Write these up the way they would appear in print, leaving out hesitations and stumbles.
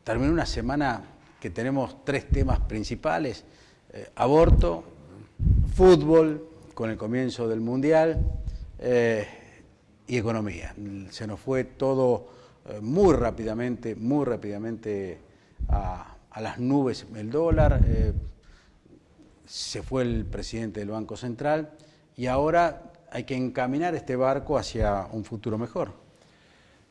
terminó una semana que tenemos tres temas principales: aborto, fútbol, con el comienzo del Mundial, y economía. Se nos fue todo muy rápidamente a las nubes el dólar, se fue el presidente del Banco Central y ahora hay que encaminar este barco hacia un futuro mejor.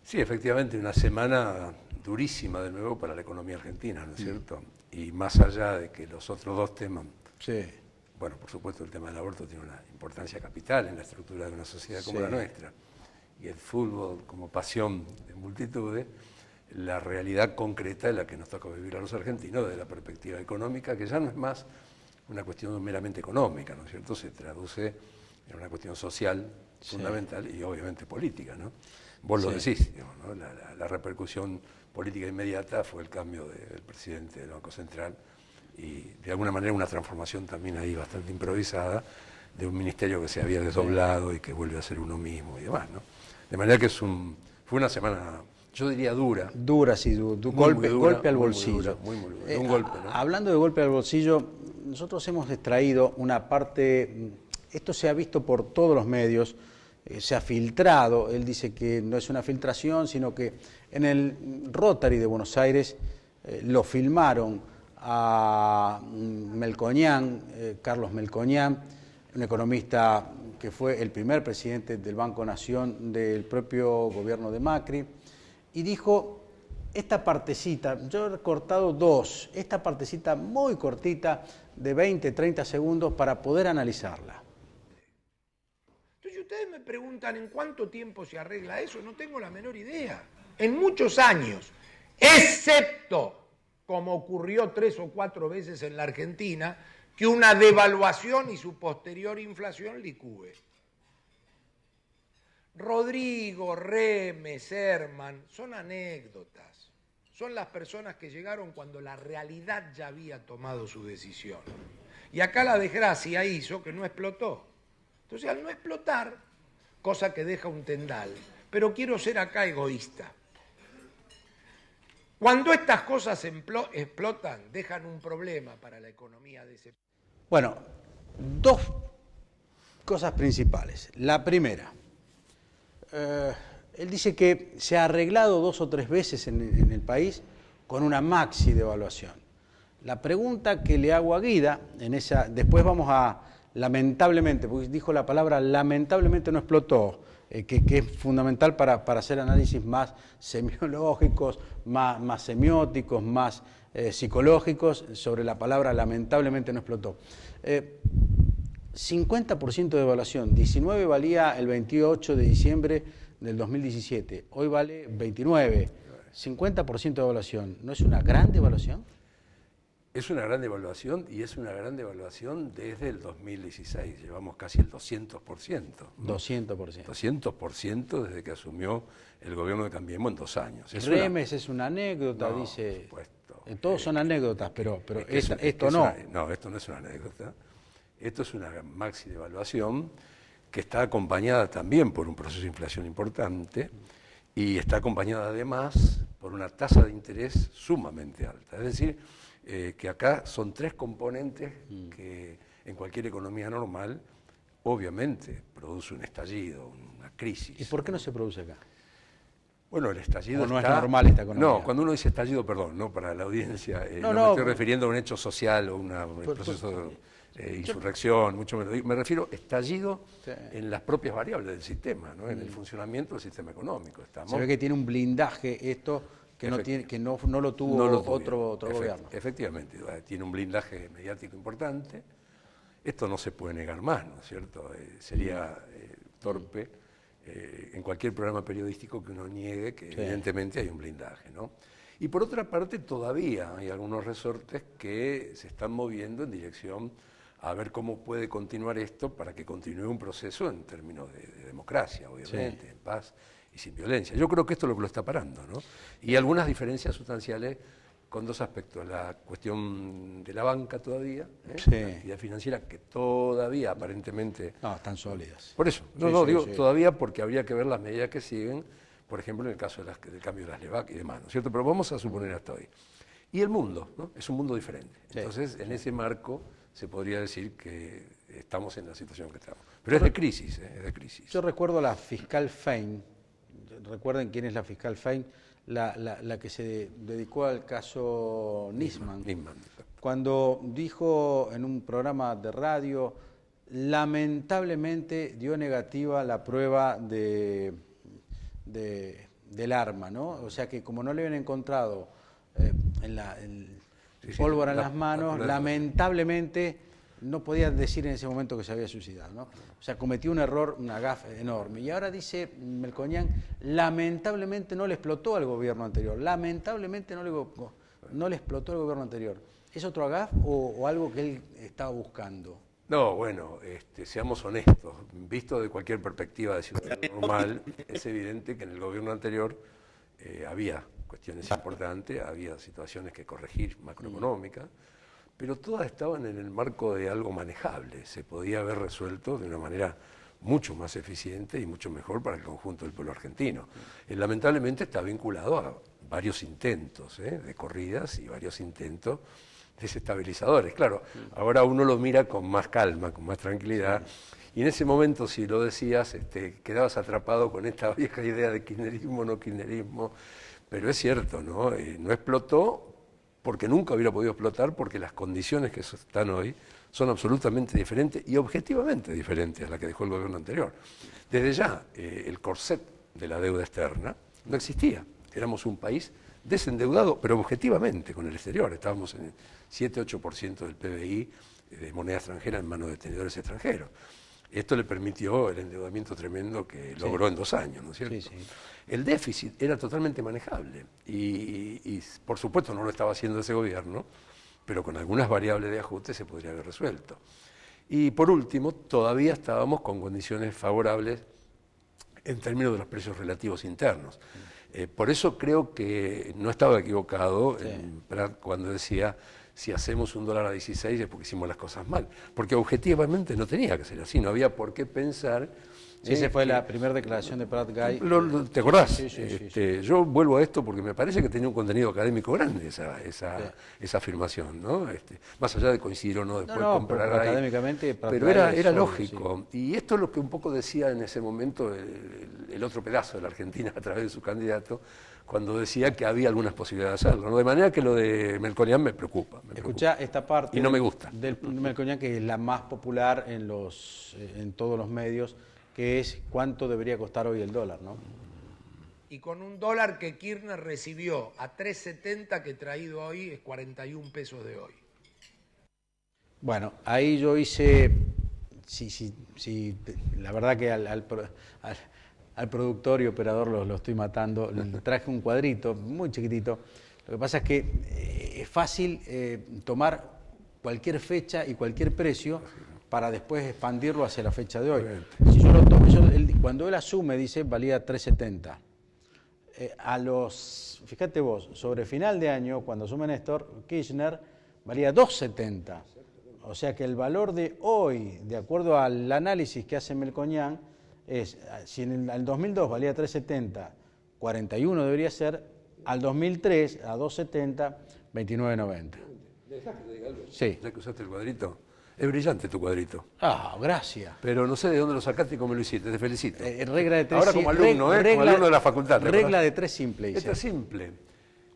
Sí, efectivamente, una semana durísima de nuevo para la economía argentina, ¿no es cierto? Y más allá de que los otros dos temas, sí, bueno, por supuesto el tema del aborto tiene una importancia capital en la estructura de una sociedad como la nuestra, y el fútbol como pasión de multitudes, la realidad concreta de la que nos toca vivir a los argentinos desde la perspectiva económica, que ya no es más una cuestión meramente económica, ¿no es cierto? Se traduce en una cuestión social fundamental y obviamente política, ¿no? Vos lo decís, digamos, ¿no? La repercusión política inmediata fue el cambio del presidente del Banco Central y de alguna manera una transformación también ahí bastante improvisada de un ministerio que se había desdoblado y que vuelve a ser uno mismo y demás, ¿no? De manera que fue una semana, yo diría dura. Dura, sí, golpe al bolsillo. Muy dura, un golpe, ¿no? Hablando de golpe al bolsillo, nosotros hemos extraído una parte, esto se ha visto por todos los medios, se ha filtrado, él dice que no es una filtración, sino que en el Rotary de Buenos Aires lo filmaron a Melconian, Carlos Melconian, un economista que fue el primer presidente del Banco Nación del propio gobierno de Macri, y dijo esta partecita, yo he recortado dos, esta partecita muy cortita de 20, 30 segundos para poder analizarla. Entonces ustedes me preguntan en cuánto tiempo se arregla eso, no tengo la menor idea. En muchos años, excepto, como ocurrió 3 o 4 veces en la Argentina, que una devaluación y su posterior inflación licúe. Rodrigo, Remes, Herman, son anécdotas. Son las personas que llegaron cuando la realidad ya había tomado su decisión. Y acá la desgracia hizo que no explotó. Entonces, al no explotar, cosa que deja un tendal, pero quiero ser acá egoísta. Cuando estas cosas explotan, dejan un problema para la economía de ese país. Bueno, dos cosas principales. La primera, él dice que se ha arreglado 2 o 3 veces en el país con una maxi devaluación. La pregunta que le hago a Guida, después vamos a, lamentablemente, porque dijo la palabra lamentablemente no explotó, que es fundamental para hacer análisis más semiológicos, más semióticos, más psicológicos sobre la palabra lamentablemente no explotó. 50% de evaluación, 19 valía el 28 de diciembre del 2017, hoy vale 29, 50% de evaluación, ¿no es una gran devaluación? Es una gran devaluación y es una gran devaluación desde el 2016, llevamos casi el 200%. 200%. 200% desde que asumió el gobierno de Cambiemos en 2 años. Remes es una anécdota, no, dice. Por supuesto. Todos son anécdotas, pero esto no. No, esto no es una anécdota. Esto es una maxi devaluación que está acompañada también por un proceso de inflación importante y está acompañada además por una tasa de interés sumamente alta. Es decir, que acá son 3 componentes que en cualquier economía normal obviamente produce un estallido, una crisis. ¿Y por qué no se produce acá? Bueno, el estallido no es normal esta economía. No, cuando uno dice estallido, perdón, no para la audiencia, no me estoy refiriendo a un hecho social o un proceso de insurrección, mucho menos. Me refiero a estallido en las propias variables del sistema, ¿no? En el funcionamiento del sistema económico. Se ve que tiene un blindaje esto que no lo tuvo otro gobierno. Efectivamente, tiene un blindaje mediático importante. Esto no se puede negar más, ¿no es cierto? Sería torpe en cualquier programa periodístico que uno niegue que evidentemente hay un blindaje, ¿no? Y por otra parte todavía hay algunos resortes que se están moviendo en dirección a ver cómo puede continuar esto para que continúe un proceso en términos de democracia, obviamente, en paz y sin violencia. Yo creo que esto es lo que lo está parando, ¿no? Y algunas diferencias sustanciales con 2 aspectos. La cuestión de la banca todavía, la actividad financiera que todavía aparentemente... No, están sólidas. Por eso, digo todavía porque habría que ver las medidas que siguen por ejemplo, en el caso del cambio de las LEVAC y demás, ¿no es cierto? Pero vamos a suponer hasta hoy. Y el mundo, ¿no? Es un mundo diferente. Sí. Entonces, en ese marco se podría decir que estamos en la situación que estamos. Pero es de crisis, es de crisis. Yo recuerdo la fiscal Fein, recuerden quién es la fiscal Fein, la que se dedicó al caso Nisman, cuando dijo en un programa de radio, lamentablemente dio negativa la prueba del arma, ¿no? O sea que como no le habían encontrado pólvora en las manos, lamentablemente no podía decir en ese momento que se había suicidado, ¿no? O sea, cometió un error, una gafe enorme. Y ahora dice Melconian, lamentablemente no le explotó al gobierno anterior, lamentablemente no le explotó al gobierno anterior. ¿Es otro gaf o algo que él estaba buscando? No, bueno, seamos honestos. Visto de cualquier perspectiva de ciudadano normal, es evidente que en el gobierno anterior había cuestiones importantes, había situaciones que corregir macroeconómicas, pero todas estaban en el marco de algo manejable. Se podía haber resuelto de una manera mucho más eficiente y mucho mejor para el conjunto del pueblo argentino. Lamentablemente está vinculado a varios intentos de corridas y varios intentos desestabilizadores. Claro, ahora uno lo mira con más calma, con más tranquilidad, y en ese momento, si lo decías, quedabas atrapado con esta vieja idea de kirchnerismo, no kirchnerismo, pero es cierto, ¿no? No explotó porque nunca hubiera podido explotar, porque las condiciones que están hoy son absolutamente diferentes y objetivamente diferentes a las que dejó el gobierno anterior. Desde ya, el corset de la deuda externa no existía. Éramos un país desendeudado, pero objetivamente con el exterior. Estábamos en el 7-8% del PBI de moneda extranjera en manos de tenedores extranjeros. Esto le permitió el endeudamiento tremendo que logró en 2 años, ¿no es cierto? Sí, sí. El déficit era totalmente manejable y por supuesto no lo estaba haciendo ese gobierno, pero con algunas variables de ajuste se podría haber resuelto. Y por último, todavía estábamos con condiciones favorables en términos de los precios relativos internos. Por eso creo que no estaba equivocado en Prat cuando decía, si hacemos un dólar a 16 es porque hicimos las cosas mal. Porque objetivamente no tenía que ser así, no había por qué pensar... Sí, esa fue la primera declaración de Prat Gay. ¿Te acordás? Sí. Yo vuelvo a esto porque me parece que tenía un contenido académico grande esa afirmación, ¿no? Más allá de coincidir o no después comparar ahí. Académicamente, pero era lógico. Sí. Y esto es lo que un poco decía en ese momento el otro pedazo de la Argentina a través de su candidato, cuando decía que había algunas posibilidades de hacerlo, ¿no? De manera que lo de Melconian me preocupa. Escuchá esta parte. Y no me gusta. Del Melconian, que es la más popular en todos los medios, que es cuánto debería costar hoy el dólar, ¿no? Y con un dólar que Kirchner recibió a 3.70, que traído hoy es 41 pesos de hoy. Bueno, ahí yo hice, la verdad que al productor y operador lo estoy matando, le traje un cuadrito muy chiquitito. Lo que pasa es que es fácil tomar cualquier fecha y cualquier precio para después expandirlo hacia la fecha de hoy. Si yo lo tomo, cuando él asume, dice, valía 3.70. Fíjate vos, sobre final de año, cuando asume Néstor Kirchner, valía 2.70. O sea que el valor de hoy, de acuerdo al análisis que hace Melconian, es, si en el 2002 valía 3.70, 41 debería ser, al 2003, a 2.70, 29.90. ¿Dejás que te diga algo? Sí. Ya que usaste el cuadrito. Es brillante tu cuadrito. Ah, gracias. Pero no sé de dónde lo sacaste y cómo lo hiciste, te felicito. Regla de tres. Ahora como alumno, como alumno de la facultad. Regla de 3 simple. Esta es simple.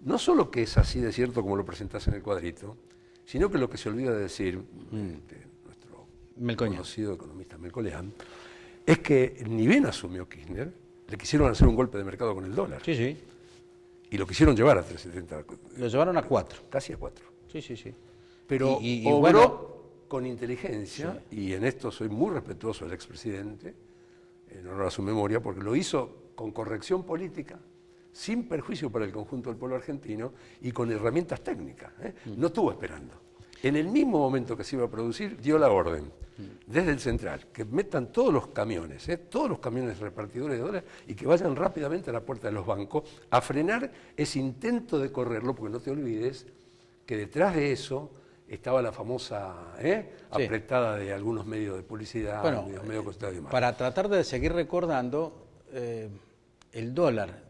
No solo que es así de cierto como lo presentás en el cuadrito, sino que lo que se olvida de decir nuestro conocido economista Melconian, es que ni bien asumió Kirchner, le quisieron hacer un golpe de mercado con el dólar. Sí, sí. Y lo quisieron llevar a 3.70. Lo llevaron a 4. Casi a 4. Sí. Pero obró bueno, con inteligencia, y en esto soy muy respetuoso del expresidente, en honor a su memoria, porque lo hizo con corrección política, sin perjuicio para el conjunto del pueblo argentino y con herramientas técnicas. No estuvo esperando. En el mismo momento que se iba a producir, dio la orden, desde el central, que metan todos los camiones repartidores de dólares y que vayan rápidamente a la puerta de los bancos a frenar ese intento de correrlo, porque no te olvides que detrás de eso estaba la famosa apretada de algunos medios de publicidad, medios consultados y demás. Para tratar de seguir recordando, el dólar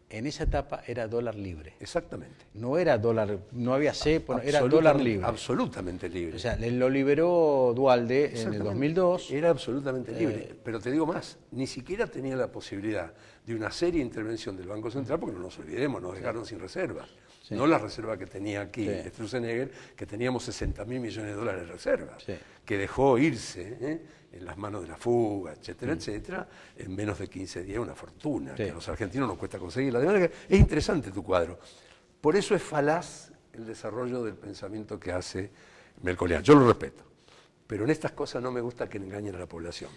en esa etapa era dólar libre. Exactamente. No era dólar, no había cepo, era dólar libre. Absolutamente libre. O sea, lo liberó Duhalde en el 2002. Era absolutamente libre. Pero te digo más, ni siquiera tenía la posibilidad de una seria intervención del Banco Central, porque no nos olvidemos, nos dejaron sin reservas. Sí. No la reserva que tenía aquí Sturzenegger, que teníamos 60.000 millones de dólares de reservas, que dejó irse en las manos de la fuga, etcétera, etcétera, en menos de 15 días, una fortuna, que a los argentinos nos cuesta conseguirla. De manera que es interesante tu cuadro. Por eso es falaz el desarrollo del pensamiento que hace Melconian. Yo lo respeto, pero en estas cosas no me gusta que engañen a la población.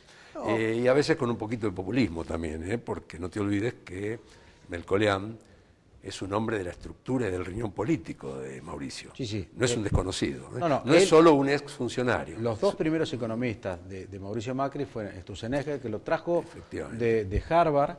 Y a veces con un poquito de populismo también, porque no te olvides que Melconian es un hombre de la estructura y del riñón político de Mauricio. Sí, sí. No es un desconocido. No es solo un exfuncionario. Los dos primeros economistas de Mauricio Macri fueron Sturzenegger, que lo trajo de Harvard,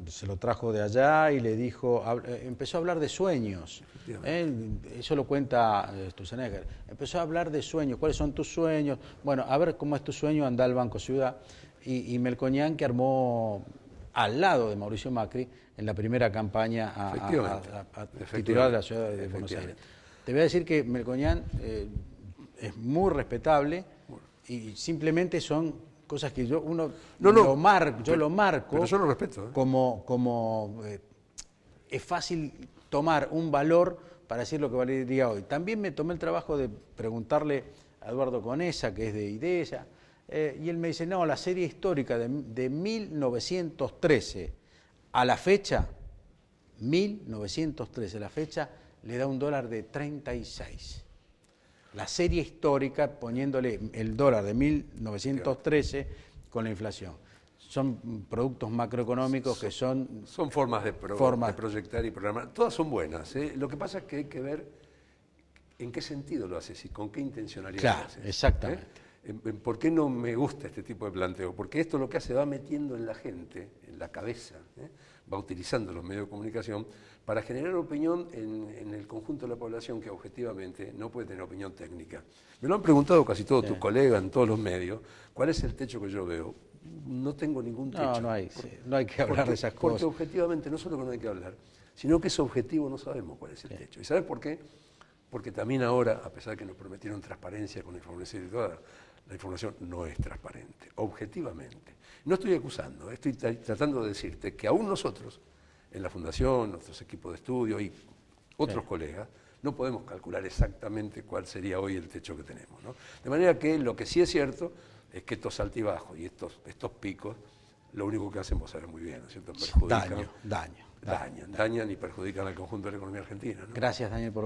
se lo trajo de allá y le dijo, empezó a hablar de sueños. Eso lo cuenta Sturzenegger. Empezó a hablar de sueños. ¿Cuáles son tus sueños? Bueno, a ver cómo es tu sueño, anda al Banco Ciudad. Y Melconian, que armó al lado de Mauricio Macri en la primera campaña a titular de la ciudad de Buenos Aires. Te voy a decir que Melconian es muy respetable y simplemente son cosas que yo lo marco, pero yo lo respeto, como es fácil tomar un valor para decir lo que valdría hoy. También me tomé el trabajo de preguntarle a Eduardo Conesa, que es de IDEA, y él me dice, no, la serie histórica de 1913 a la fecha, 1913 a la fecha, le da un dólar de 36. La serie histórica poniéndole el dólar de 1913 con la inflación. Son productos macroeconómicos que son... Son formas de proyectar y programar. Todas son buenas. Lo que pasa es que hay que ver en qué sentido lo haces y con qué intencionalidad lo haces. Exactamente. ¿Por qué no me gusta este tipo de planteo? Porque esto lo que hace va metiendo en la gente, en la cabeza, va utilizando los medios de comunicación para generar opinión en el conjunto de la población que objetivamente no puede tener opinión técnica. Me lo han preguntado casi todos tus colegas en todos los medios, ¿cuál es el techo que yo veo? No tengo ningún techo. No hay que hablar de esas cosas. Porque objetivamente no solo que no hay que hablar, sino que es objetivo, no sabemos cuál es el techo. ¿Y sabes por qué? Porque también ahora, a pesar de que nos prometieron transparencia con la información y toda, la información no es transparente, objetivamente. No estoy acusando, estoy tratando de decirte que aún nosotros, en la Fundación, nuestros equipos de estudio y otros colegas, no podemos calcular exactamente cuál sería hoy el techo que tenemos, ¿no? De manera que lo que sí es cierto es que estos altibajos y estos picos, lo único que hacen, vos sabés muy bien, ¿no es cierto? Perjudican, dañan y perjudican al conjunto de la economía argentina, ¿no? Gracias, Daniel, por venir.